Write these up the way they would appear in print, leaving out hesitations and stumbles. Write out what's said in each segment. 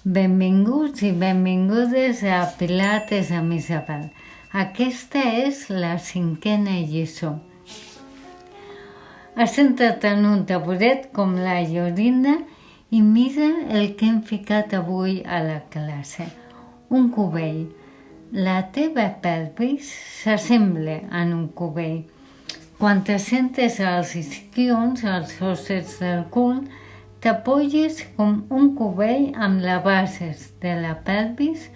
Benvinguts i benvingudes a Pilates amb Isabel. Aquesta és la 5a lliçó. Assenta't en un taburet com la Llorinda i mira el que hem ficat avui a la classe. Un cubell. La teva pelvis s'assembla en un cubell. Quan te sentes als isquions, als ossets del cul, t'apoyes com un cubell amb la base de la pelvis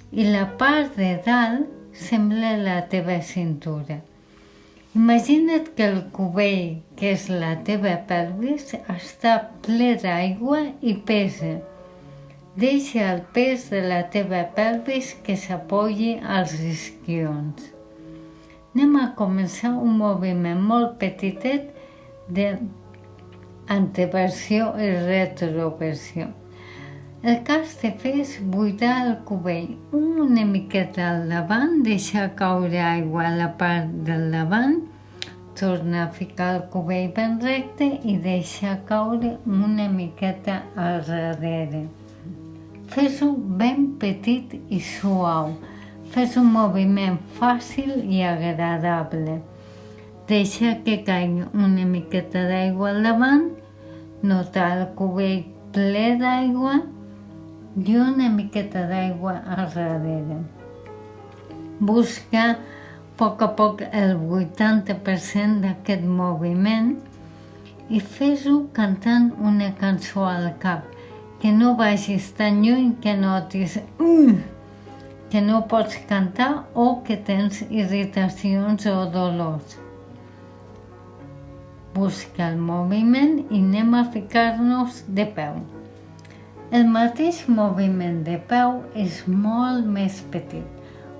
i la part de dalt sembla la teva cintura. Imagina't que el cubell, que és la teva pelvis, està ple d'aigua i pesa. Deixa el pes de la teva pelvis que s'apoyi als isquions. Anem a començar un moviment molt petitet de anteversió i retroversió. El que has de fer és buidar el cubell una miqueta al davant, deixar caure aigua a la part del davant, tornar a ficar el cubell ben recte i deixar caure una miqueta al darrere. Fes-ho ben petit i suau. Fes un moviment fàcil i agradable. Deixa que caigui una miqueta d'aigua al davant, notar el cubell ple d'aigua i una miqueta d'aigua al darrere. Busca a poc el 80% d'aquest moviment i fes-ho cantant una cançó al cap, que no vagis tan lluny que notis que no pots cantar o que tens irritacions o dolors. Busca el moviment i anem a ficar-nos de peu. El mateix moviment de peu és molt més petit.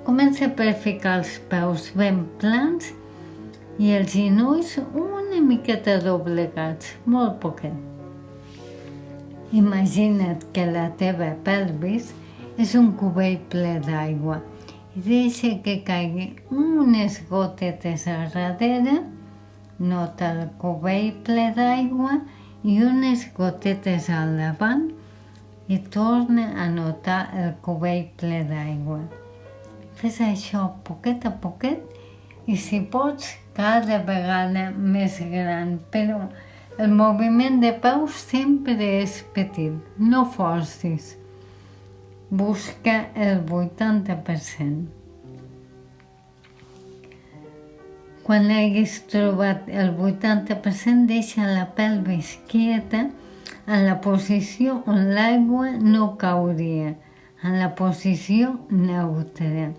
Comença per ficar els peus ben plans i els genolls una miqueta doblegats, molt poquet. Imagina't que la teva pelvis és un cubell ple d'aigua i deixa que caigui unes gotetes a darrere, nota el cubell ple d'aigua i unes gotetes al davant i torna a notar el cubell ple d'aigua. Fes això poquet a poquet i si pots cada vegada més gran, però el moviment de peus sempre és petit, no forcis. Busca el 80%. Quan hagis trobat el 80%, deixa la pelvis quieta en la posició on l'aigua no cauria, en la posició neutra.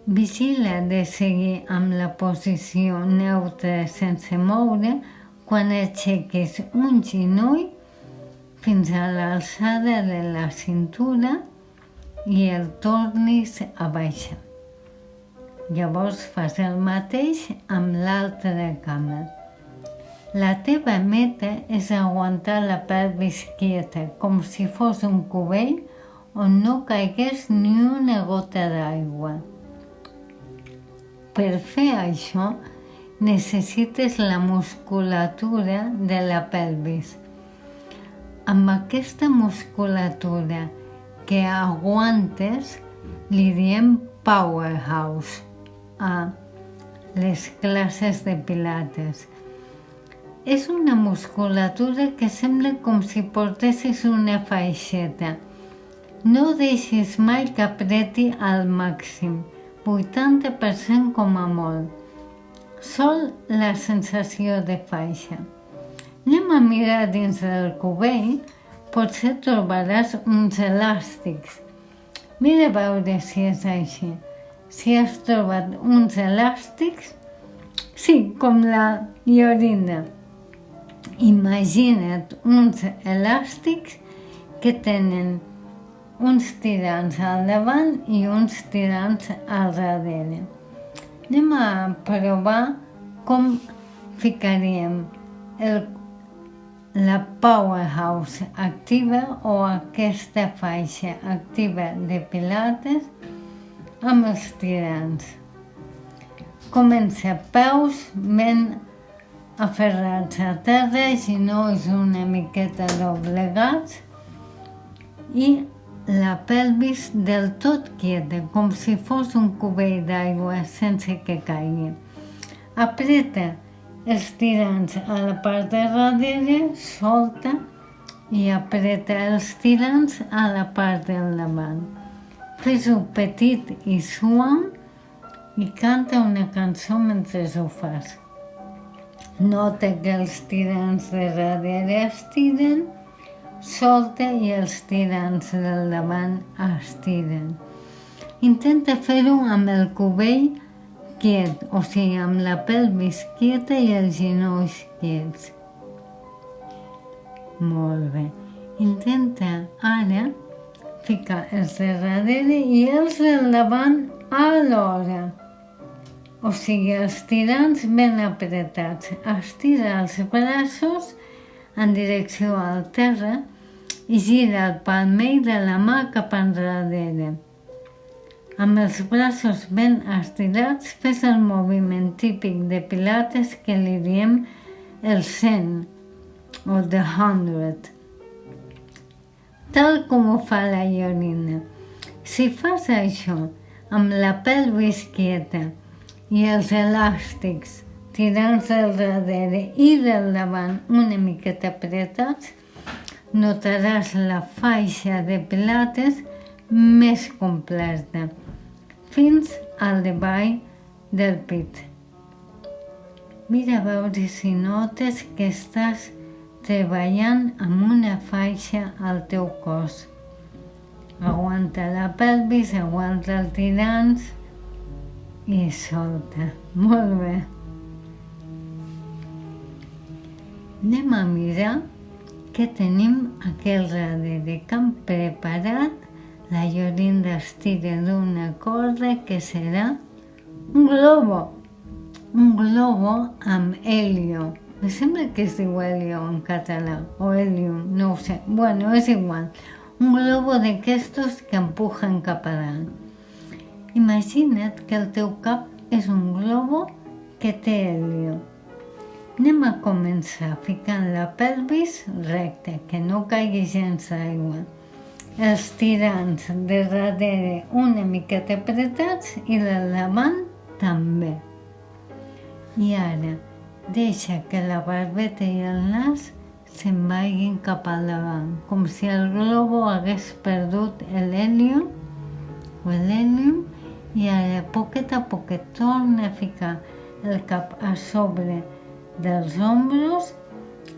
Vigila de seguir amb la posició neutra sense moure quan aixequis un genoll fins a l'alçada de la cintura i el tornis a baixar. Llavors fas el mateix amb l'altra cama. La teva meta és aguantar la pelvis quieta, com si fos un cubell on no caigués ni una gota d'aigua. Per fer això, necessites la musculatura de la pelvis. Amb aquesta musculatura que aguantes li diem powerhouse a les classes de pilates. És una musculatura que sembla com si portessis una faixeta. No deixis mai que apreti al màxim, 80% com a molt. Sol la sensació de faixa. Anem a mirar dins del cubell, potser trobaràs uns elàstics. Mira a veure si és així. Si has trobat uns elàstics, sí, com la Llorinda. Imagina't uns elàstics que tenen uns tirants al davant i uns tirants al darrere. Anem a provar com ficaríem la powerhouse activa o aquesta faixa activa de pilates amb els tirants. Comença peus ben aferrats a terra, genolls una miqueta doblegats, i la pelvis del tot quieta, com si fos un cubell d'aigua sense que caigui. Apreta els tirants a la part de darrere, solta i apreta els tirants a la part del davant. Fes-ho petit i suau i canta una cançó mentre ho fas. Nota que els tirants de darrere estiren, solta i els tirants del davant estiren. Intenta fer-ho amb el cubell quiet, o sigui, amb la pelvis quieta i els genolls quiets. Molt bé. Intenta ara ficar els de darrere i els del davant alhora. O sigui, els tirants ben apretats. Estira els braços en direcció al terra i gira el palmell de la mà cap enrere. Amb els braços ben estirats fes el moviment típic de pilates que li diem el 100 o the 100, tal com ho fa la Llorinda. Si fas això amb la pelvis quieta i els elàstics tirants del darrere i del davant una miqueta apretats, notaràs la faixa de pilates més completa, fins al davall del pit. Mira a veure si notes que estàs treballant amb una faixa al teu cos. Aguanta la pelvis, aguanta els tirants i solta. Molt bé. Anem a mirar què tenim aquí al darrere, que hem preparat. La Llorinda estira d'una corda que serà un globo amb helio. Em sembla que es diu helio en català, o helium, no ho sé. Bueno, és igual. Un globo d'aquestos que empujen cap a dalt. Imagina't que el teu cap és un globo que té helio. Anem a començar ficant la pelvis recta, que no caigui gens d'aigua. Els tirants de darrere una miqueta apretats i del davant també. I ara deixa que la barbeta i el nas se'n vagin cap al davant, com si el globo hagués perdut l'helium, i ara poquet a poquet torna a ficar el cap a sobre dels ombros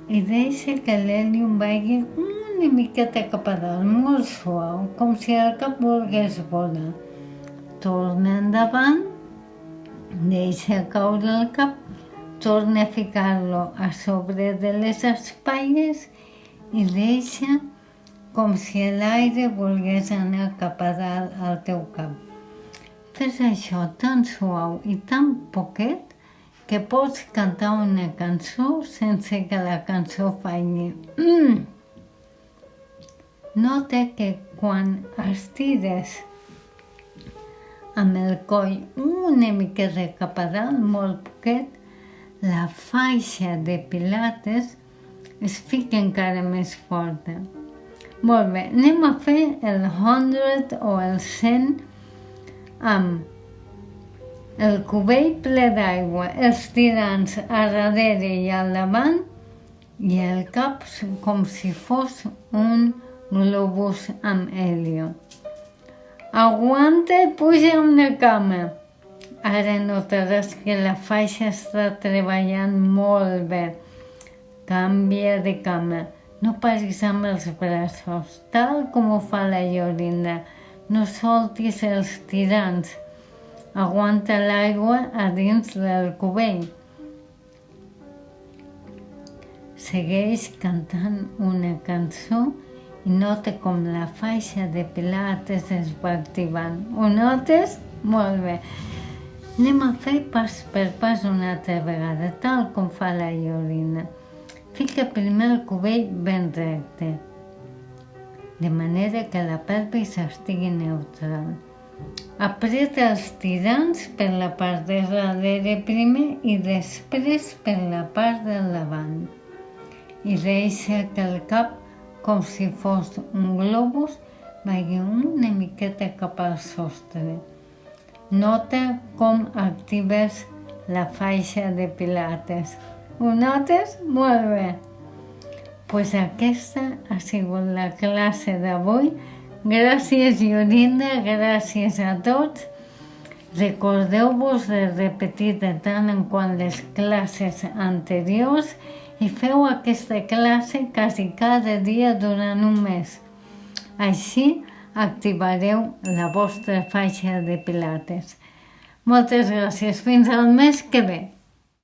i deixa que l'helium vagi una miqueta cap a dalt, molt suau, com si el cap volgués volar. Torna endavant, deixa caure el cap, torna a ficar-lo a sobre de les espatlles i deixa com si l'aire volgués anar cap a dalt al teu cap. Fes això tan suau i tan poquet que pots cantar una cançó sense que la cançó falli. Nota que quan estires amb el coll una miqueta cap a dalt, molt poquet, la faixa de pilates es fica encara més forta. Molt bé, anem a fer el 100 o el 100 amb el cubell ple d'aigua, els tirants a darrere i al davant i el cap com si fos un globus amb helio. Aguanta i puja a una cama. Ara notaràs que la faixa està treballant molt bé. Canvia de cama. No paris amb els braços, tal com ho fa la Llorinda. No soltis els tirants. Aguanta l'aigua a dins del cubell. Segueix cantant una cançó i nota com la faixa de pilates es va activant. Ho notes? Molt bé. Anem a fer pas per pas una altra vegada, tal com fa la Llorinda. Fica primer el cubell ben recte, de manera que la pelvis estigui neutral. Apreta els tirants per la part de darrere primer i després per la part del davant. I deixa que el cap com si fos un globus, vagi una miqueta cap al sostre. Nota com actives la faixa de pilates. Ho notes? Molt bé. Pues aquesta ha sigut la classe d'avui. Gràcies, Yorinda, gràcies a tots. Recordeu-vos de repetir de tant en quant les classes anteriors i feu aquesta classe quasi cada dia durant un mes. Així activareu la vostra faixa de pilates. Moltes gràcies. Fins al mes que ve.